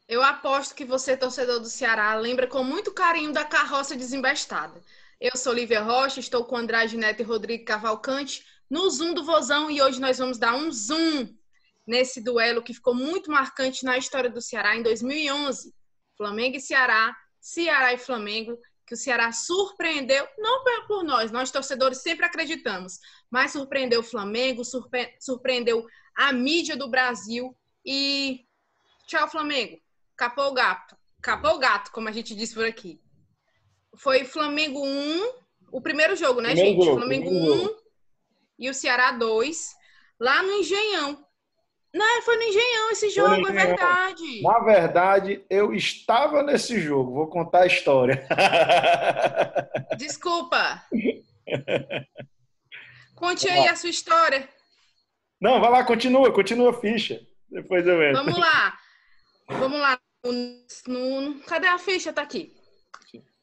Eu aposto que você, torcedor do Ceará, lembra com muito carinho da carroça desembestada. Eu sou Lívia Rocha, estou com Andrade Neto e Rodrigo Cavalcante no Zoom do Vozão e hoje nós vamos dar um zoom nesse duelo que ficou muito marcante na história do Ceará em 2011. Flamengo e Ceará, Ceará e Flamengo, que o Ceará surpreendeu, não por nós torcedores sempre acreditamos, mas surpreendeu o Flamengo, surpreendeu a mídia do Brasil e tchau, Flamengo. Capou o gato. Capou o gato, como a gente diz por aqui. Foi Flamengo 1, o primeiro jogo, né, Primeiro gente? jogo, Flamengo primeiro 1 jogo. e o Ceará 2, lá no Engenhão. Não, foi no Engenhão esse Foi no jogo, é Engenhão. verdade. Na verdade, eu estava nesse jogo. Vou contar a história. Desculpa. Conte aí a sua história. Não, vai lá, continua a ficha. Depois eu entro. Vamos lá. Vamos lá. Cadê a ficha? Tá aqui.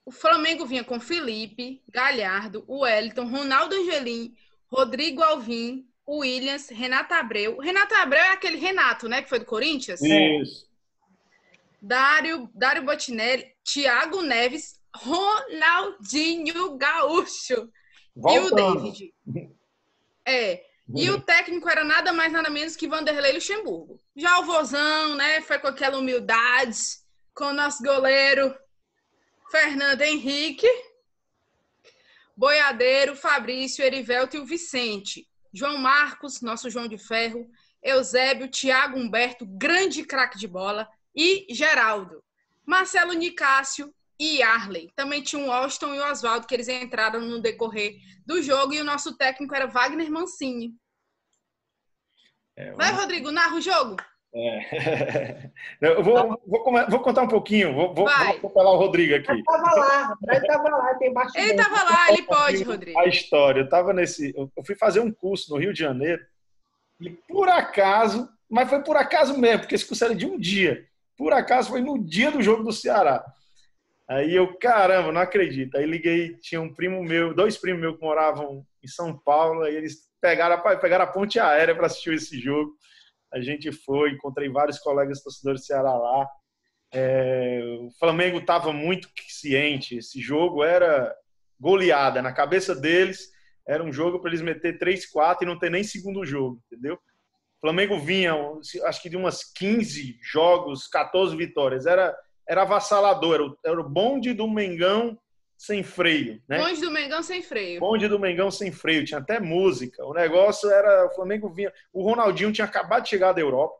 O Flamengo vinha com Felipe, Galhardo, Wellington, Ronaldo Angelim, Rodrigo Alvim, Williams, Renato Abreu. Renato Abreu é aquele Renato, né? Que foi do Corinthians? Isso. Dário Botinelli, Thiago Neves, Ronaldinho Gaúcho e o Voltando. David. E o técnico era nada mais, nada menos que Vanderlei Luxemburgo. Já o Vozão, né? Foi com aquela humildade, com o nosso goleiro Fernando Henrique, Boiadeiro, Fabrício, Erivelto e o Vicente. João Marcos, nosso João de Ferro, Eusébio, Thiago Humberto, grande craque de bola, e Geraldo. Marcelo Nicásio e Arley. Também tinha o Austin e o Oswaldo, que eles entraram no decorrer do jogo, e o nosso técnico era Wagner Mancini. Vai, Rodrigo, narra o jogo. Eu vou contar um pouquinho, vou atropelar o Rodrigo aqui. Ele estava lá, tem bastidor. Ele estava lá, ele pode, Rodrigo. A história, eu fui fazer um curso no Rio de Janeiro e por acaso, mas foi por acaso mesmo, porque esse curso era de um dia. Por acaso foi no dia do jogo do Ceará. Aí eu, caramba, não acredito. Aí liguei, tinha um primo meu, dois primos meus que moravam em São Paulo, aí eles pegaram a ponte aérea para assistir esse jogo. A gente foi, encontrei vários colegas torcedores do Ceará lá. O Flamengo estava muito ciente. Esse jogo era goleada. Na cabeça deles, era um jogo para eles meter 3-4 e não ter nem segundo jogo, entendeu? O Flamengo vinha, acho que de umas 15 jogos, 14 vitórias. Era avassalador. Era o bonde do Mengão sem freio, né? Bonde do Mengão sem freio. Bonde do Mengão sem freio, tinha até música. O negócio era, o Flamengo vinha, o Ronaldinho tinha acabado de chegar da Europa,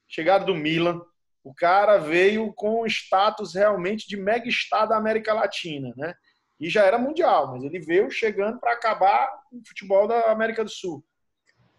chegado do Milan, o cara veio com status realmente de mega star da América Latina, né? E já era mundial, mas ele veio chegando para acabar o futebol da América do Sul.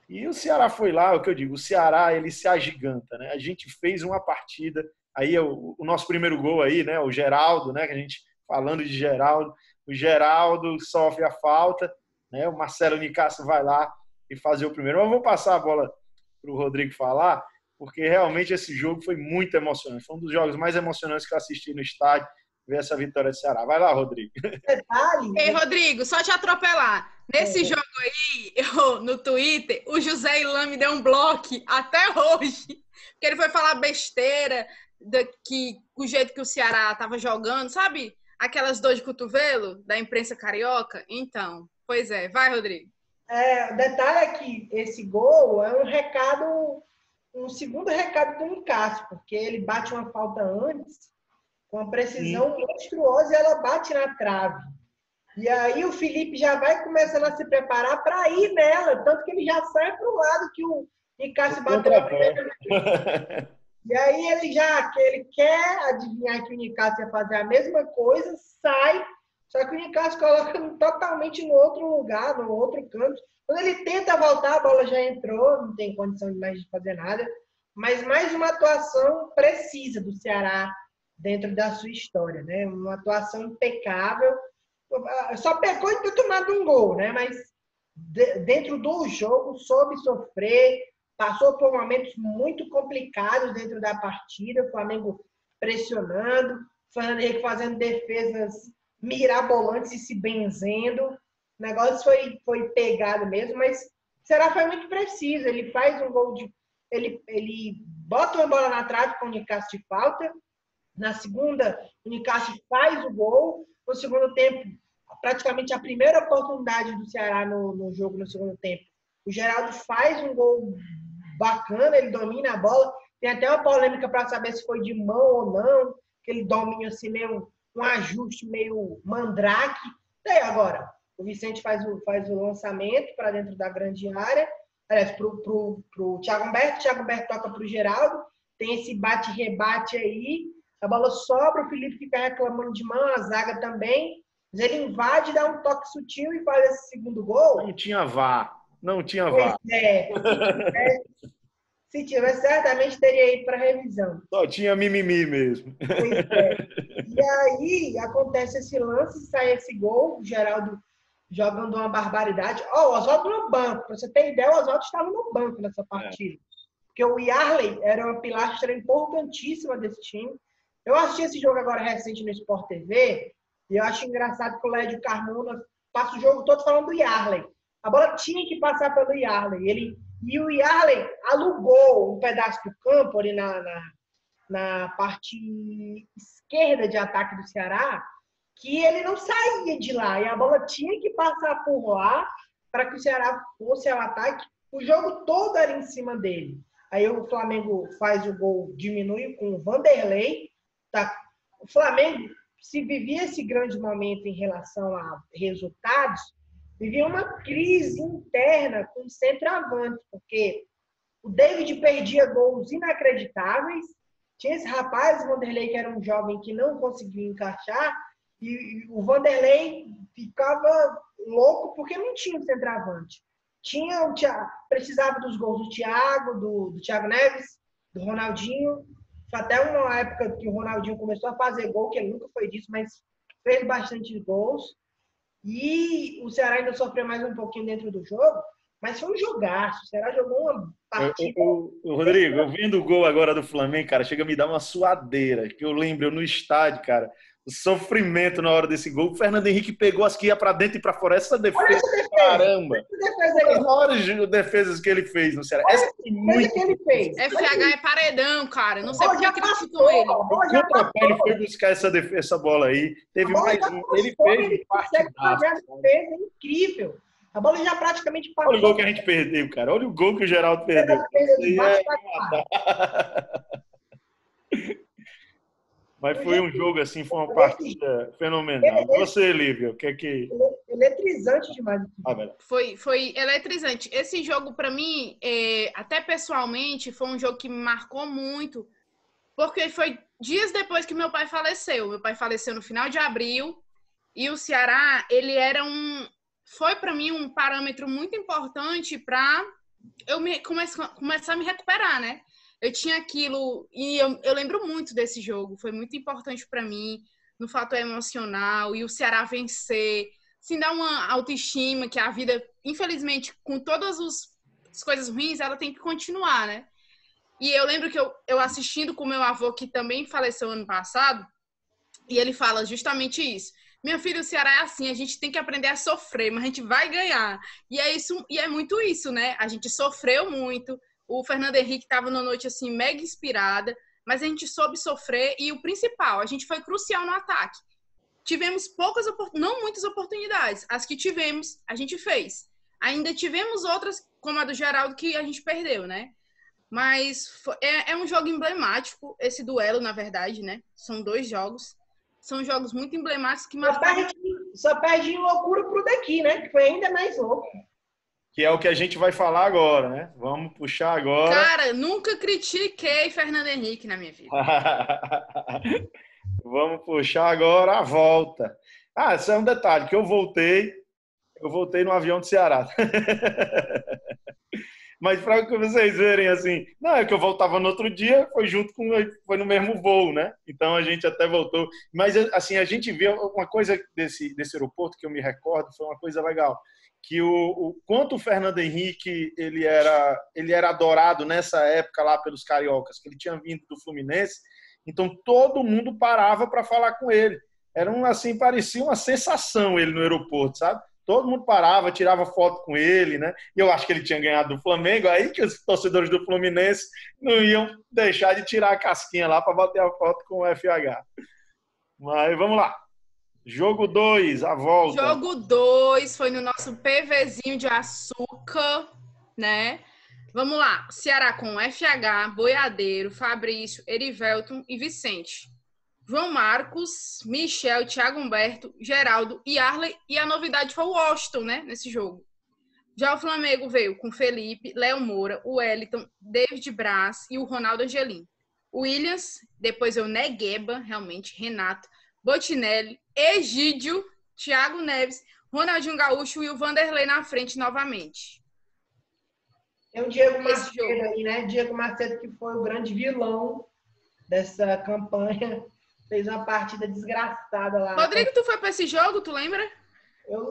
E o Ceará foi lá, é o que eu digo, o Ceará, ele se agiganta, né? A gente fez uma partida, aí o nosso primeiro gol aí, né? O Geraldo, né? Que a gente falando de Geraldo, o Geraldo sofre a falta, né? O Marcelo Nicásio vai lá e fazer o primeiro. Eu vou passar a bola para o Rodrigo falar, porque realmente esse jogo foi muito emocionante. Foi um dos jogos mais emocionantes que eu assisti no estádio, ver essa vitória do Ceará. Vai lá, Rodrigo. Ei, Rodrigo, só te atropelar. Nesse jogo aí, no Twitter, o José Ilan me deu um bloco até hoje, porque ele foi falar besteira o jeito que o Ceará estava jogando, sabe? Aquelas dores de cotovelo da imprensa carioca. Então, pois é. Vai, Rodrigo. O detalhe é que esse gol é um segundo recado do Nicásio, porque ele bate uma falta antes, com uma precisão monstruosa, e ela bate na trave. E aí o Felipe já vai começando a se preparar para ir nela, tanto que ele já sai para o lado que o Nicásio bateu a primeira vez. E aí ele quer adivinhar que o Nicásio ia fazer a mesma coisa, sai, só que o Nicásio coloca totalmente no outro lugar, no outro canto. Quando ele tenta voltar, a bola já entrou, não tem condição mais de fazer nada. Mas mais uma atuação precisa do Ceará dentro da sua história, né? Uma atuação impecável. Só pecou em ter tomado um gol, né? Mas dentro do jogo soube sofrer, passou por momentos muito complicados dentro da partida, o Flamengo pressionando, o Fernando Henrique fazendo defesas mirabolantes e se benzendo. O negócio foi pegado mesmo, mas o Ceará foi muito preciso. Ele faz um gol ele bota uma bola na trave com o Nicásio de falta. Na segunda, o Nicásio faz o gol. No segundo tempo, praticamente a primeira oportunidade do Ceará no jogo, no segundo tempo, o Geraldo faz um gol bacana, ele domina a bola. Tem até uma polêmica para saber se foi de mão ou não, aquele domínio assim, meio um ajuste meio mandrake. E aí agora, o Vicente faz o lançamento para dentro da grande área, aliás, para o Thiago Humberto toca para o Geraldo, tem esse bate-rebate aí, a bola sobra, o Felipe fica reclamando de mão, a zaga também, mas ele invade, dá um toque sutil e faz esse segundo gol. Não tinha VAR. Pois é. Se tivesse, certamente teria ido para revisão. Só tinha mimimi mesmo. Pois é. E aí acontece esse lance, sai esse gol, o Geraldo jogando uma barbaridade. O Oswaldo no banco. Para você ter ideia, o Oswaldo estava no banco nessa partida. Porque o Yarley era uma pilastra importantíssima desse time. Eu assisti esse jogo agora recente no Sport TV e eu acho engraçado que o Lédio Carmona passa o jogo todo falando do Yarley. A bola tinha que passar pelo Yarley. E o Yarley alugou um pedaço do campo ali na parte esquerda de ataque do Ceará, que ele não saía de lá. E a bola tinha que passar por lá para que o Ceará fosse ao ataque. O jogo todo era em cima dele. Aí o Flamengo faz o gol, diminui com o Vanderlei. Tá? O Flamengo, se vivia esse grande momento em relação a resultados, vivia uma crise interna com o centroavante, porque o David perdia gols inacreditáveis, tinha esse rapaz, o Vanderlei, que era um jovem que não conseguia encaixar, e o Vanderlei ficava louco porque não tinha um centroavante. Precisava dos gols do Thiago, do Thiago Neves, do Ronaldinho. Foi até uma época que o Ronaldinho começou a fazer gol, que ele nunca foi disso, mas fez bastante gols. E o Ceará ainda sofreu mais um pouquinho dentro do jogo, mas foi um jogaço. O Ceará jogou uma partida... Rodrigo, eu vendo o gol agora do Flamengo, cara, chega a me dar uma suadeira, que eu lembro, eu no estádio, cara, o sofrimento na hora desse gol. O Fernando Henrique pegou as que ia pra dentro e pra fora. Essa defesa, caramba! Uma das maiores defesas que ele fez no Ceará. Essa foi muito que ele fez. FH é paredão, cara. Não sei por que criticam ele. O contrapé, ele foi buscar essa bola aí. Teve mais um. Ele fez partidaço. É incrível. A bola já praticamente passou. Olha o gol que a gente perdeu, cara. Olha o gol que o Geraldo perdeu. Mas foi um jogo assim, foi uma partida fenomenal. Você, Lívia, o que é que... Eletrizante demais. Foi eletrizante. Esse jogo, para mim, até pessoalmente, foi um jogo que me marcou muito, porque foi dias depois que meu pai faleceu. Meu pai faleceu no final de abril, e o Ceará, ele era foi para mim um parâmetro muito importante para eu começar a me recuperar, né? Eu tinha aquilo, e eu lembro muito desse jogo, foi muito importante para mim, no fator emocional, e o Ceará vencer, assim, dar uma autoestima, que a vida, infelizmente, com todas as coisas ruins, ela tem que continuar, né? E eu lembro que eu assistindo com meu avô, que também faleceu ano passado, e ele fala justamente isso. Minha filha, o Ceará é assim, a gente tem que aprender a sofrer, mas a gente vai ganhar. E é isso, e é muito isso, né? A gente sofreu muito. O Fernando Henrique estava numa noite assim mega inspirada, mas a gente soube sofrer e o principal, a gente foi crucial no ataque. Tivemos não muitas oportunidades. As que tivemos, a gente fez. Ainda tivemos outras, como a do Geraldo, que a gente perdeu, né? Mas é um jogo emblemático, esse duelo, na verdade, né? São 2 jogos. São jogos muito emblemáticos que marcaram... Só perde em loucura pro daqui, né? Que foi ainda mais louco. Que é o que a gente vai falar agora, né? Vamos puxar agora. Cara, nunca critiquei Fernando Henrique na minha vida. Vamos puxar agora a volta. Esse é um detalhe, que eu voltei no avião do Ceará. Mas para que vocês verem, assim, não é que eu voltava no outro dia, foi no mesmo voo, né? Então a gente até voltou. Mas, assim, a gente viu uma coisa desse aeroporto que eu me recordo, foi uma coisa legal. Que quanto o Fernando Henrique ele era adorado nessa época lá pelos cariocas, que ele tinha vindo do Fluminense, então todo mundo parava para falar com ele. Era assim, parecia uma sensação ele no aeroporto, sabe? Todo mundo parava, tirava foto com ele, né? E eu acho que ele tinha ganhado do Flamengo, aí que os torcedores do Fluminense não iam deixar de tirar a casquinha lá para bater a foto com o FH. Mas vamos lá. Jogo 2, a volta. Jogo 2 foi no nosso PVzinho de açúcar, né? Vamos lá. Ceará com FH, Boiadeiro, Fabrício, Erivelton e Vicente. João Marcos, Michel, Thiago Humberto, Geraldo e Arley. E a novidade foi o Washington, né? Nesse jogo. Já o Flamengo veio com Felipe, Léo Moura, o Wellington, David Braz e o Ronaldo Angelim. O Williams, depois eu Negueba, realmente, Renato, Botinelli, Egídio, Thiago Neves, Ronaldinho Gaúcho e o Vanderlei na frente novamente. Tem o Diego Macedo aí, né? Diego Macedo, que foi o grande vilão dessa campanha, fez uma partida desgraçada lá. Rodrigo, tu foi para esse jogo, tu lembra?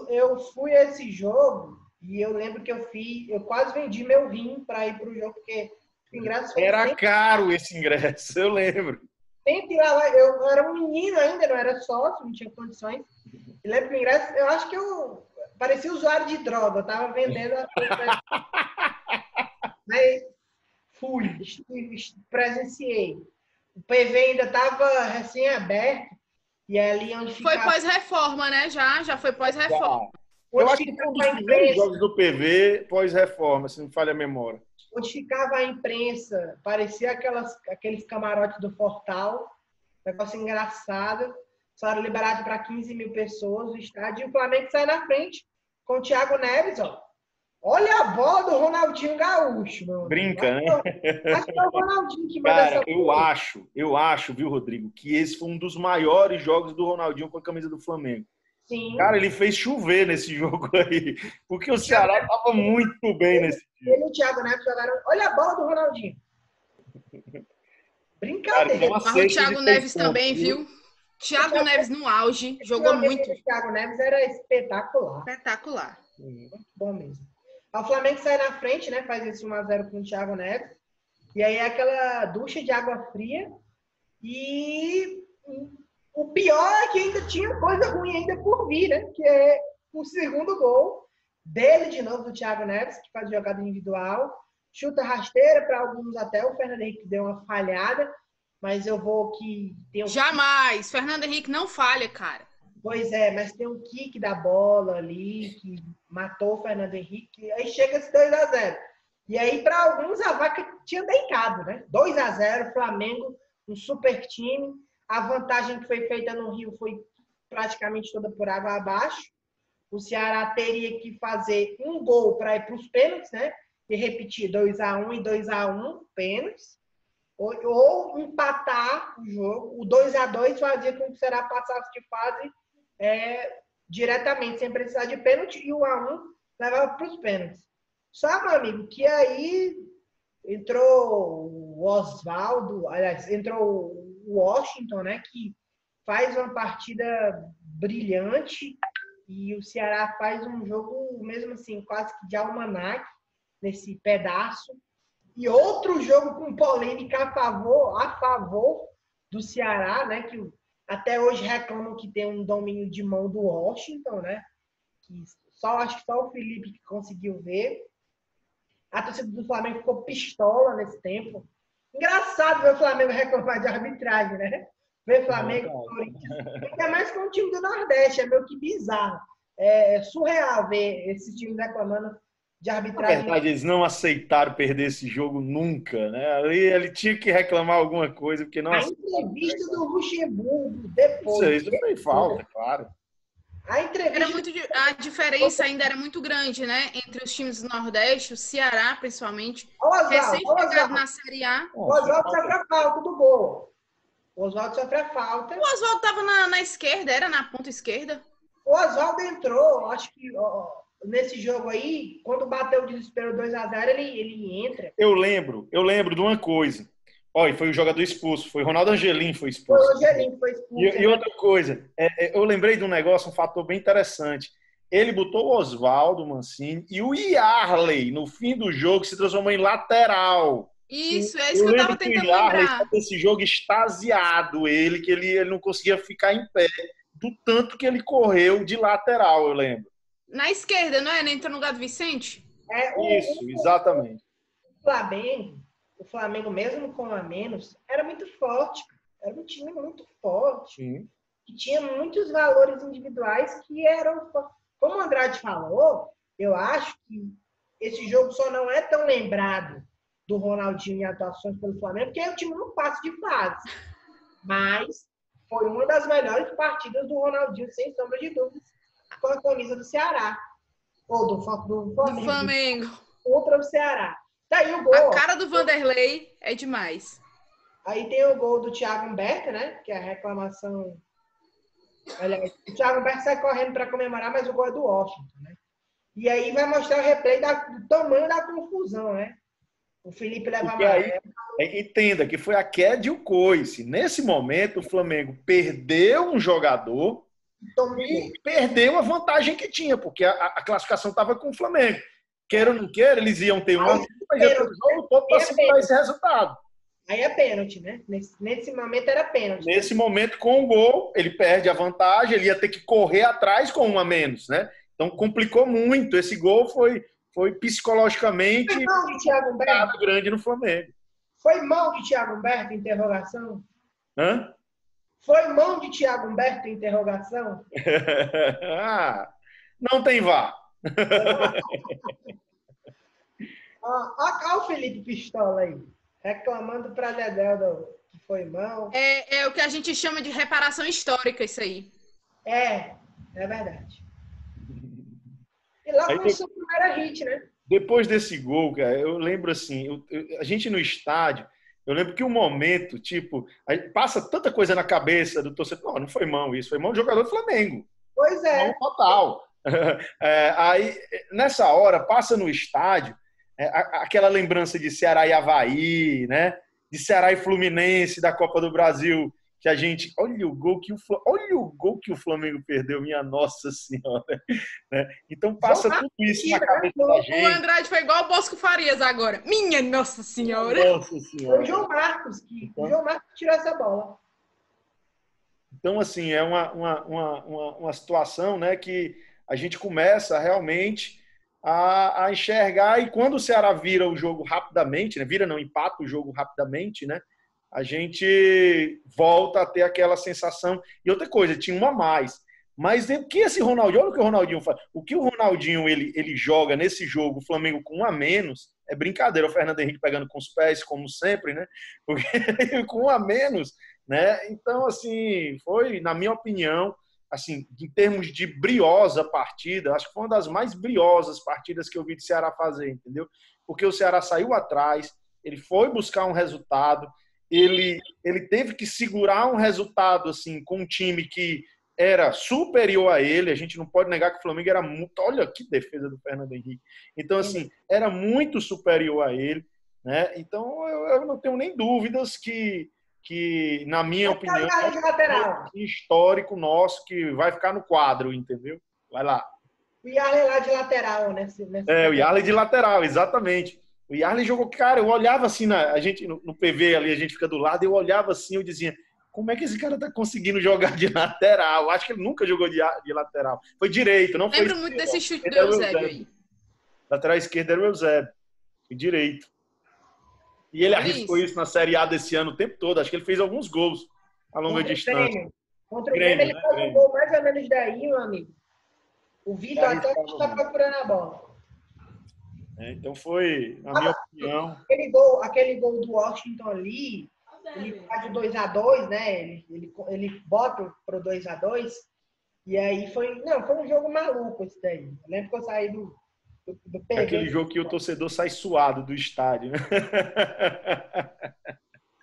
Eu fui a esse jogo e eu lembro que eu quase vendi meu rim para ir pro jogo, porque o ingresso foi Era caro esse ingresso, eu lembro. Sempre lá, eu era um menino ainda, não era sócio, não tinha condições. Eu lembro que o ingresso, eu acho que eu parecia usuário de droga, eu tava vendendo. Mas fui, presenciei. O PV ainda estava recém-aberto, e ali onde ficava... Foi pós-reforma, né? Já foi pós-reforma. Eu acho que foi um dos primeiros jogos do PV pós-reforma, se não me falha a memória. Onde ficava a imprensa, parecia aqueles camarotes do Fortal, negócio engraçado, só era liberado para 15 mil pessoas o estádio, e o Flamengo sai na frente com o Thiago Neves, ó. Olha a bola do Ronaldinho Gaúcho, meu. Brinca, né? Acho que é o Ronaldinho que manda Cara, essa eu acho, viu, Rodrigo, que esse foi um dos maiores jogos do Ronaldinho com a camisa do Flamengo. Sim. Cara, ele fez chover nesse jogo aí, porque o Ceará estava muito bem nesse dia. Ele e o Thiago Neves jogaram. Olha a bola do Ronaldinho. Brincadeira. Mas o Thiago Neves também, viu? Thiago Neves no auge, jogou muito. O Thiago Neves era espetacular. Espetacular. Muito bom mesmo. O Flamengo sai na frente, né? Faz esse 1-0 com o Thiago Neves. E aí é aquela ducha de água fria. E o pior é que ainda tinha coisa ruim ainda por vir, né? Que é o segundo gol dele de novo, do Thiago Neves, que faz jogada individual. Chuta rasteira, para alguns até o Fernando Henrique deu uma falhada. Mas eu vou que... Jamais! Fernando Henrique não falha, cara. Pois é, mas tem um kick da bola ali que matou o Fernando Henrique. Aí chega esse 2-0. E aí, para alguns, a vaca tinha deitado, né? 2-0, Flamengo, um super time. A vantagem que foi feita no Rio foi praticamente toda por água abaixo. O Ceará teria que fazer um gol para ir para os pênaltis, né? E repetir 2-1 e 2-1, pênaltis. Ou empatar o jogo. O 2-2 fazia com que o Ceará passasse de fase diretamente, sem precisar de pênalti, e o 1-1 levava para os pênaltis. Só, meu amigo, que aí entrou o Oswaldo, aliás, entrou o Washington, né, que faz uma partida brilhante, e o Ceará faz um jogo, mesmo assim, quase que de almanaque, nesse pedaço. E outro jogo com polêmica a favor do Ceará, né, que até hoje reclamam que tem um domínio de mão do Washington, né? Que acho que só o Felipe que conseguiu ver. A torcida do Flamengo ficou pistola nesse tempo. Engraçado ver o Flamengo reclamar de arbitragem, né? Ver Flamengo e Corinthians. Ainda mais com o time do Nordeste, é meio que bizarro. É surreal ver esses times reclamando de arbitragem. Na verdade, eles não aceitaram perder esse jogo nunca, né? Ele tinha que reclamar alguma coisa, porque não aceitaram. A entrevista do Luxemburgo depois. Isso foi falta, claro. A entrevista... a diferença ainda era muito grande, né? Entre os times do Nordeste, o Ceará, principalmente. Recém-chegado na Série A. O Oswaldo sofre a falta do gol. O Oswaldo sofre a falta. O Oswaldo estava na esquerda, era na ponta esquerda. O Oswaldo entrou, acho que... Nesse jogo aí, quando bateu o desespero 2-0, ele entra. Eu lembro de uma coisa. Olha, foi o jogador expulso, foi o Ronaldo Angelim foi expulso. Foi o Angelim que foi expulso. E outra coisa, eu lembrei de um negócio, um fator bem interessante. Ele botou o Oswaldo Mancini e o Yarley, no fim do jogo, se transformou em lateral. Isso, é isso que eu tava tentando lembrar. O Yarley, esse jogo extasiado, que ele não conseguia ficar em pé, do tanto que ele correu de lateral, eu lembro. Na esquerda, não é? Ele entrou no lugar do Vicente? Isso, exatamente. O Flamengo, mesmo com a menos, era muito forte. Era um time muito forte. Sim. Que tinha muitos valores individuais que eram... Como o Andrade falou, eu acho que esse jogo só não é tão lembrado do Ronaldinho e atuações pelo Flamengo, porque o time não passa de fase. Mas foi uma das melhores partidas do Ronaldinho, sem sombra de dúvidas, com a camisa do Ceará. Ou do Flamengo. Contra o Ceará. Daí o gol. A cara do Vanderlei é demais. Aí tem o gol do Thiago Humberto, né? Que é a reclamação. Aliás, o Thiago Humberto sai correndo para comemorar, mas o gol é do Washington, né? E aí vai mostrar o replay do tamanho da confusão, né? O Felipe leva amarelo. Entenda que foi a queda e o coice. Nesse momento, o Flamengo perdeu um jogador e perdeu a vantagem que tinha, porque a classificação estava com o Flamengo. Queira ou não queira, eles iam ter uma mas ia ter o jogo todo para segurar esse resultado. Aí é pênalti, né? Nesse momento era pênalti. Nesse momento, com o gol, ele perde a vantagem, ele ia ter que correr atrás com um a menos, né? Então complicou muito. Esse gol foi psicologicamente foi mão de Thiago Humberto grande no Flamengo. Foi mão de Thiago Humberto, interrogação? Hã? Foi mão de Thiago Humberto, interrogação? Não tem VAR. Olha o Felipe Pistola aí, reclamando para Dedéu que foi mão. É o que a gente chama de reparação histórica, isso aí. É verdade. E lá começou o primeiro hit, né? Depois desse gol, cara, eu lembro assim, a gente no estádio, eu lembro que um momento, tipo, passa tanta coisa na cabeça do torcedor, não foi mão isso, foi mão do jogador do Flamengo. Pois é. Mão total. Aí, nessa hora, passa no estádio, aquela lembrança de Ceará e Avaí, né? De Ceará e Fluminense, da Copa do Brasil, que a gente... Olha o gol que o Flamengo perdeu, minha Nossa Senhora. Né? Então passa tudo isso na cabeça da gente. O Andrade foi igual o Bosco Farias agora. Minha Nossa Senhora. Nossa Senhora. Foi o João Marcos que tirou essa bola. Então, assim, é uma situação, né, que a gente começa realmente a enxergar, e quando o Ceará vira o jogo rapidamente, né, empata o jogo rapidamente, né, a gente volta a ter aquela sensação. E outra coisa, tinha uma a mais. Mas o que esse Ronaldinho, olha o que o Ronaldinho faz. O que o Ronaldinho ele joga nesse jogo, o Flamengo com um a menos, é brincadeira. O Fernando Henrique pegando com os pés, como sempre, né? Porque com um a menos, né? Então, assim, foi, na minha opinião, assim, em termos de briosa partida, acho que foi uma das mais briosas partidas que eu vi de Ceará fazer, entendeu? Porque o Ceará saiu atrás, ele foi buscar um resultado, ele teve que segurar um resultado assim com um time que era superior a ele. A gente não pode negar que o Flamengo era muito... Olha que defesa do Fernando Henrique. Então, assim, era muito superior a ele, né? Então, eu não tenho nem dúvidas que na minha opinião, é um histórico nosso que vai ficar no quadro, entendeu? Vai lá. O Yarley lá de lateral, né? O Yarley de lateral, exatamente. O Yarley jogou, cara, eu olhava assim, a gente no PV ali, a gente fica do lado, eu olhava assim, eu dizia, como é que esse cara tá conseguindo jogar de lateral? Eu acho que ele nunca jogou de lateral. Foi direito, não foi esquerdo. Lembro muito desse chute do Eusébio aí. Lateral esquerdo era o Eusébio. Foi direito. E ele arriscou isso na Série A desse ano o tempo todo. Acho que ele fez alguns gols a longa distância. Contra o Grêmio, ele fez um gol mais ou menos daí, meu amigo. O Vitor até está procurando a bola. Então foi, na minha opinião... Aquele gol do Washington ali, ele faz o 2-2, né? Ele bota pro 2-2. E aí foi um jogo maluco esse daí. Eu lembro que eu saí do PV. Aquele jogo que o torcedor sai suado do estádio, né?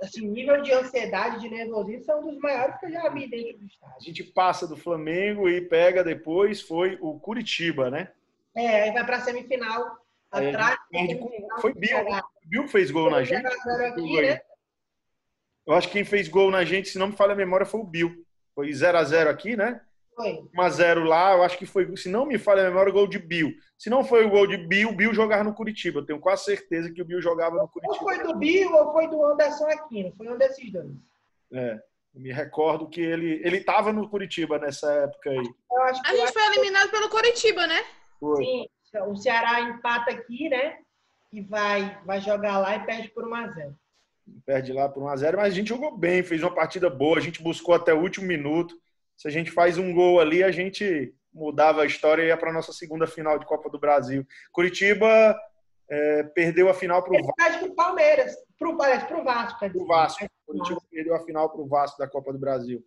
Assim, nível de ansiedade, de nervosismo, são dos maiores que eu já vi dentro do estádio. A gente passa do Flamengo e pega depois, foi o Curitiba, né? Aí vai pra semifinal. Atrás. Foi Bill. O Bill fez gol na gente. Aqui, né? Eu acho que quem fez gol na gente, se não me falha a memória, foi o Bill. Foi 0-0 aqui, né? Foi. 1-0 lá, eu acho que foi, se não me falha a memória, o gol de Bill. Se não foi o gol de Bill, o Bill jogava no Curitiba. Eu tenho quase certeza que o Bill jogava no Curitiba. Ou foi do Bill ou foi do Anderson Aquino. Foi um desses dois. Eu me recordo que ele estava no Curitiba nessa época aí. A gente foi eliminado pelo Coritiba, né? Foi. Sim, o Ceará empata aqui, né? E vai jogar lá e perde por 1-0. Perde lá por 1-0, mas a gente jogou bem, fez uma partida boa, a gente buscou até o último minuto. Se a gente faz um gol ali, a gente mudava a história e ia para a nossa segunda final de Copa do Brasil. Curitiba perdeu a final para o Vasco. Perde para o Palmeiras, para o Vasco. O Vasco. Curitiba perdeu a final para o Vasco da Copa do Brasil.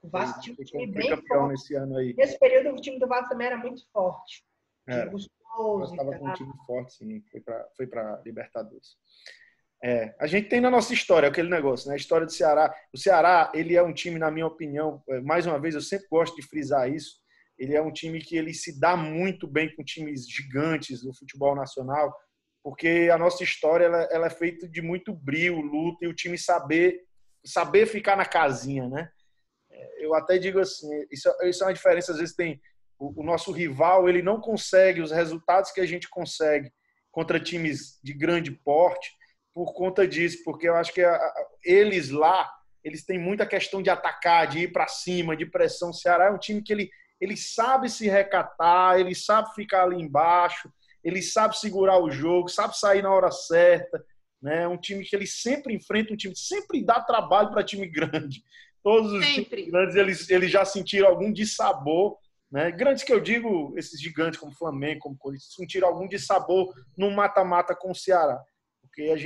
O Vasco tinha um time foi bem campeão forte. nesse ano aí. Nesse período, o time do Vasco também era muito forte. Nós estava com um time forte, sim. Foi para Libertadores. A gente tem na nossa história aquele negócio, né? A história do Ceará. O Ceará, ele é um time, na minha opinião, mais uma vez, eu sempre gosto de frisar isso, ele é um time que ele se dá muito bem com times gigantes do futebol nacional, porque a nossa história ela é feita de muito brio, luta, e o time saber ficar na casinha, né? Eu até digo assim, isso é uma diferença, às vezes tem o nosso rival, ele não consegue os resultados que a gente consegue contra times de grande porte por conta disso, porque eu acho que eles lá, eles têm muita questão de atacar, de ir para cima, de pressão. O Ceará é um time que ele sabe se recatar, ele sabe ficar ali embaixo, ele sabe segurar o jogo, sabe sair na hora certa, né? É um time que ele sempre enfrenta, um time sempre dá trabalho para time grande. Todos os times grandes, eles já sentiram algum dissabor, né? Grandes que eu digo, esses gigantes como Flamengo, como Corinthians, sentiram algum dissabor no mata-mata com o Ceará. Porque a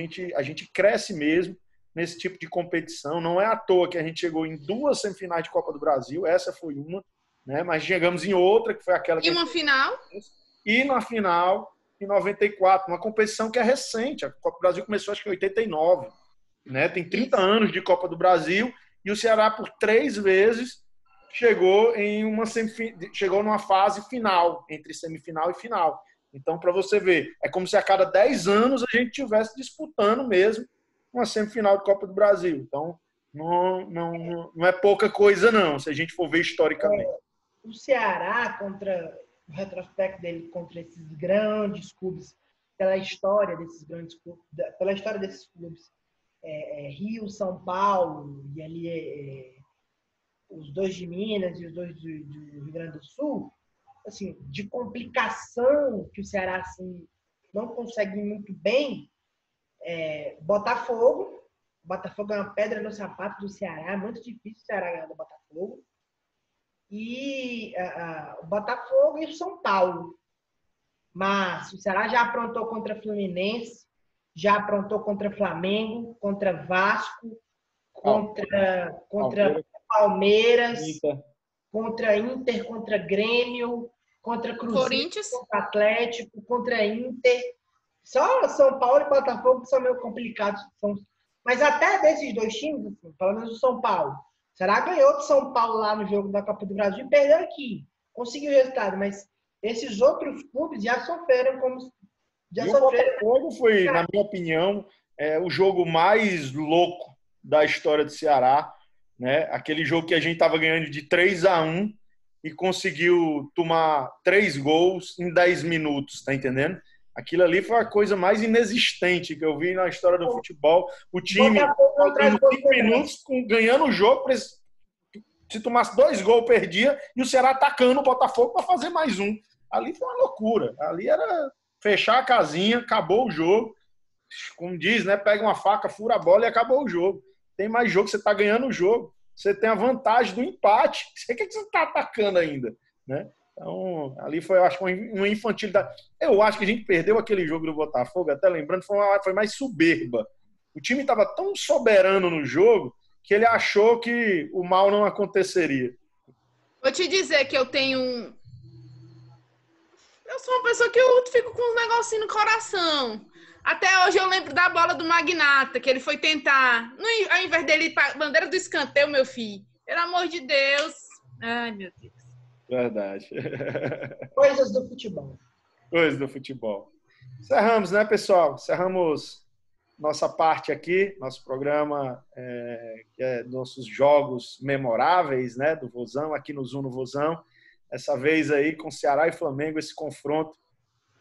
gente cresce mesmo nesse tipo de competição. Não é à toa que a gente chegou em 2 semifinais de Copa do Brasil, essa foi uma, né? Mas chegamos em outra, que foi aquela que... E uma final? E na final, em 94, uma competição que é recente. A Copa do Brasil começou, acho que em 89, né? Tem 30 anos de Copa do Brasil, e o Ceará, por 3 vezes, chegou numa fase final, entre semifinal e final. Então, para você ver, é como se a cada 10 anos a gente estivesse disputando mesmo uma semifinal de Copa do Brasil. Então, não é pouca coisa, não, se a gente for ver historicamente. O Ceará, contra o retrospecto dele contra esses grandes clubes, pela história desses clubes, Rio, São Paulo, e ali os 2 de Minas e os 2 do Rio Grande do Sul, assim, de complicação que o Ceará assim, não consegue muito bem, Botafogo é uma pedra no sapato do Ceará, é muito difícil o Ceará ganhar do Botafogo, e o Botafogo e o São Paulo. Mas o Ceará já aprontou contra Fluminense, já aprontou contra Flamengo, contra Vasco, contra Palmeiras, contra Inter, contra Grêmio, contra Cruzeiro, Corinthians, contra Atlético, contra Inter. Só São Paulo e Botafogo são meio complicados. Mas até desses 2 times, assim, pelo menos o São Paulo. Será que ganhou do São Paulo lá no jogo da Copa do Brasil e perdeu aqui? Conseguiu o resultado, mas esses outros clubes já sofreram como... O Botafogo foi, na minha opinião, o jogo mais louco da história do Ceará, né? Aquele jogo que a gente estava ganhando de 3-1 e conseguiu tomar 3 gols em 10 minutos, tá entendendo? Aquilo ali foi a coisa mais inexistente que eu vi na história do futebol. O time, faltando 5 minutos, ganhando o jogo, se tomasse 2 gols, perdia, e o Ceará atacando o Botafogo para fazer mais um. Ali foi uma loucura. Ali era fechar a casinha, acabou o jogo. Como diz, né? Pega uma faca, fura a bola e acabou o jogo. Tem mais jogo, você está ganhando o jogo. Você tem a vantagem do empate. O que você está atacando ainda? Né? Então, ali foi, eu acho, uma infantilidade. Eu acho que a gente perdeu aquele jogo do Botafogo, até lembrando, foi mais soberba. O time estava tão soberano no jogo que ele achou que o mal não aconteceria. Vou te dizer que eu sou uma pessoa que eu fico com um negocinho no coração. Até hoje eu lembro da bola do Magnata, que ele foi tentar. Ao invés dele ir para a bandeira do escanteio, meu filho. Pelo amor de Deus. Ai, meu Deus. Verdade. Coisas do futebol. Coisas do futebol. Encerramos, né, pessoal? Encerramos nossa parte aqui, nosso programa, que é nossos jogos memoráveis, né, do Vozão, aqui no Zuno Vozão. Essa vez aí com Ceará e Flamengo, esse confronto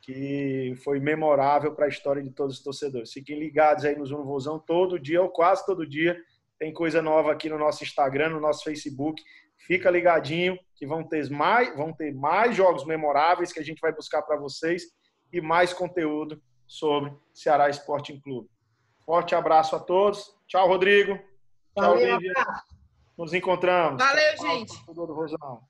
que foi memorável para a história de todos os torcedores. Fiquem ligados aí no Zuno Vozão todo dia, ou quase todo dia, Tem coisa nova aqui no nosso Instagram, no nosso Facebook. Fica ligadinho que vão ter mais jogos memoráveis que a gente vai buscar para vocês e mais conteúdo sobre Ceará Sporting Clube. Forte abraço a todos. Tchau, Rodrigo. Tchau, Valeu, Lívia. Nos encontramos. Valeu, Tchau, gente. torcedor do Rosão.